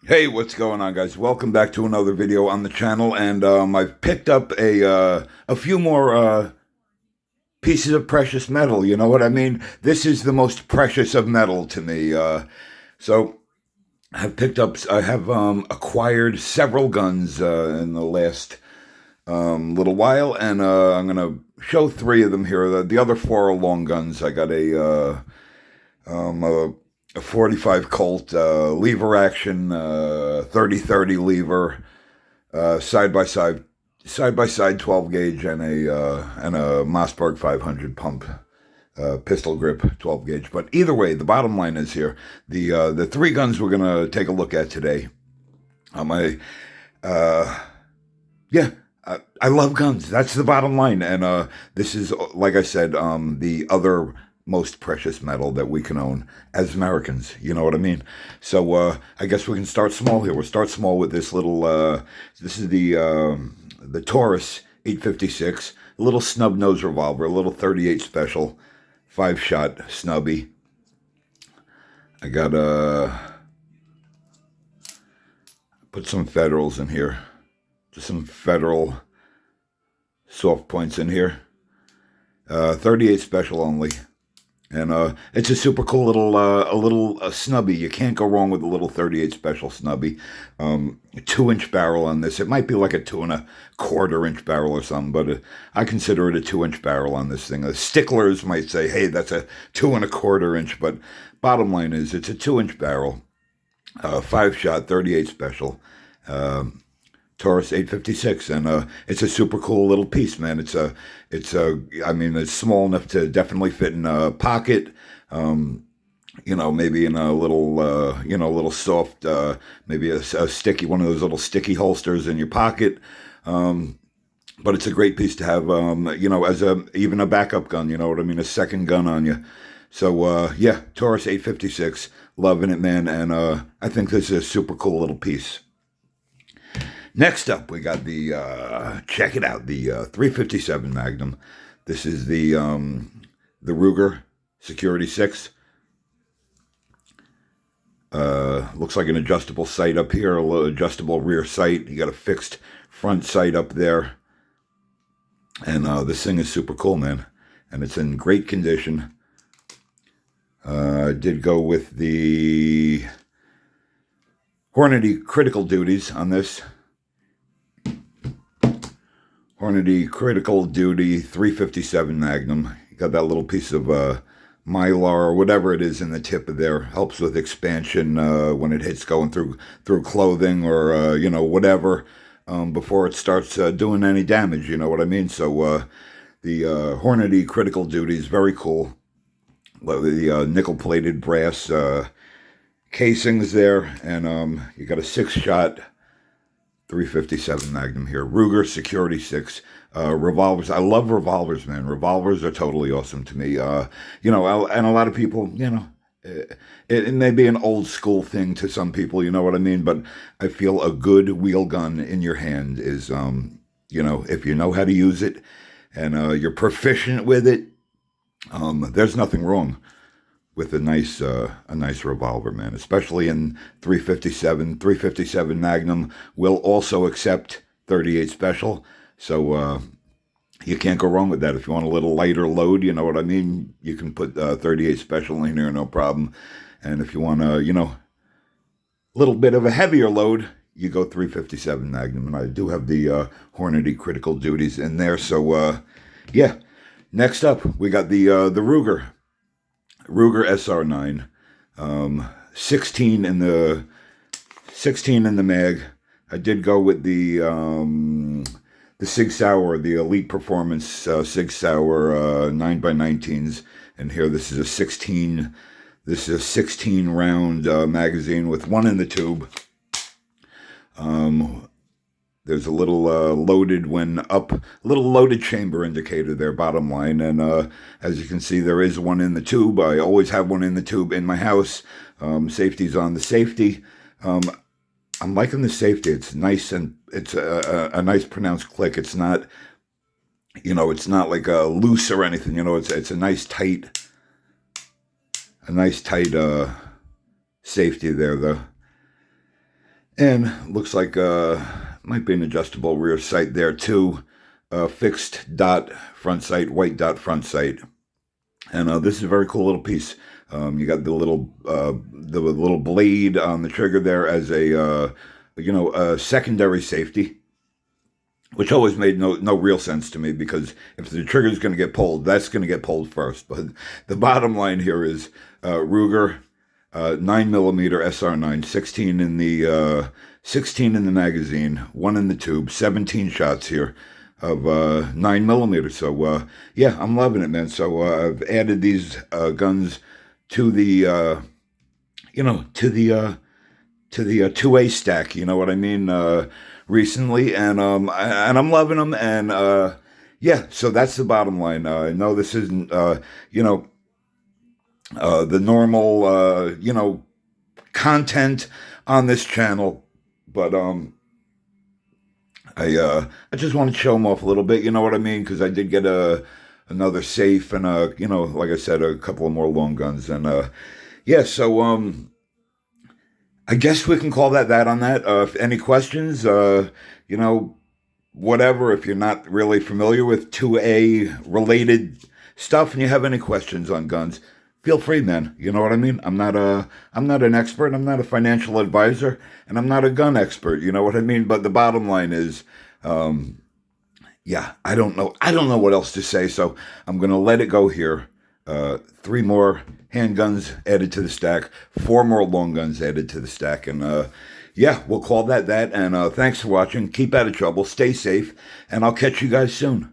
Hey, what's going on, guys? Welcome back to another video on the channel, and I've picked up a few more pieces of precious metal. You know what I mean? This is the most precious of metal to me. So I have acquired several guns in the last little while, and I'm gonna show three of them here. The other four are long guns. I got a 45 Colt lever action 30-30 lever side by side 12 gauge and a Mossberg 500 pump pistol grip 12 gauge. But either way, the bottom line is here the three guns we're gonna take a look at today. I yeah. I love guns. That's the bottom line. And this is, like I said, the other most precious metal that we can own as Americans. You know what I mean? So I guess we can start small here. We'll start small with this little. This is the Taurus 856, a little snub nose revolver, a little 38 special, 5-shot snubby. I got put some Federals in here. Just some Federal soft points in here. 38 special only. And it's a super cool little snubby. You can't go wrong with a little 38 special snubby. A 2-inch barrel on this. It might be like a 2 1/4 inch barrel or something, but I consider it a 2-inch barrel on this thing. The sticklers might say, hey, that's a 2 1/4 inch, but bottom line is it's a 2-inch barrel. 5-shot, 38 special. Taurus 856, and it's a super cool little piece, man. I mean, it's small enough to definitely fit in a pocket. Maybe in a little, little soft, maybe a sticky, one of those little sticky holsters in your pocket. But it's a great piece to have, as even a backup gun. You know what I mean? A second gun on you. So yeah, Taurus 856, loving it, man. And I think this is a super cool little piece. Next up, we got check it out, the 357 Magnum. This is the Ruger Security 6. Looks like an adjustable sight up here, a little adjustable rear sight. You got a fixed front sight up there. And this thing is super cool, man. And it's in great condition. I did go with the Hornady Critical Duties on this. Hornady Critical Duty 357 Magnum. You got that little piece of mylar or whatever it is in the tip of there. Helps with expansion when it hits going through clothing or whatever before it starts doing any damage. You know what I mean? So the Hornady Critical Duty is very cool. The nickel-plated brass casings there, and you got a 6-shot 357 Magnum here. Ruger Security 6. Revolvers. I love revolvers, man. Revolvers are totally awesome to me. And a lot of people, it may be an old school thing to some people, you know what I mean? But I feel a good wheel gun in your hand is, if you know how to use it and you're proficient with it, there's nothing wrong with a nice revolver, man, especially in 357 Magnum will also accept 38 special, so you can't go wrong with that. If you want a little lighter load, you know what I mean, you can put 38 special in here, no problem. And if you want a little bit of a heavier load, you go 357 Magnum. And I do have the Hornady Critical Duties in there. So yeah, next up we got the Ruger SR9, 16 in the mag. I did go with the Sig Sauer, the Elite Performance Sig Sauer 9x19s. And here, this is a 16. This is a 16 round magazine with one in the tube. There's a little loaded chamber indicator there, bottom line. And as you can see, there is one in the tube. I always have one in the tube in my house. Safety's on the safety. I'm liking the safety. It's nice, and it's a nice pronounced click. It's not, it's not like a loose or anything. It's a nice tight safety there, though. And looks like might be an adjustable rear sight there too. Fixed dot front sight, white dot front sight. And this is a very cool little piece. You got the little blade on the trigger there as a secondary safety, which always made no real sense to me, because if the trigger is going to get pulled, that's going to get pulled first. But the bottom line here is Ruger 9mm SR9, 16 in the magazine, 1 in the tube, 17 shots here of 9mm. So yeah, I'm loving it, man. So I've added these guns to the to the 2A stack. You know what I mean? Recently, and I'm loving them. And yeah, so that's the bottom line. I know this isn't the normal content on this channel, but I just want to show them off a little bit. You know what I mean? Because I did get another safe, and like I said, a couple of more long guns, and yeah. So I guess we can call that on that. If any questions, whatever. If you're not really familiar with 2A related stuff and you have any questions on guns, feel free, man. You know what I mean? I'm not an expert. I'm not a financial advisor, and I'm not a gun expert. You know what I mean? But the bottom line is, yeah, I don't know what else to say. So I'm gonna let it go here. 3 more handguns added to the stack, 4 more long guns added to the stack, and yeah, we'll call that. And thanks for watching. Keep out of trouble, stay safe, and I'll catch you guys soon.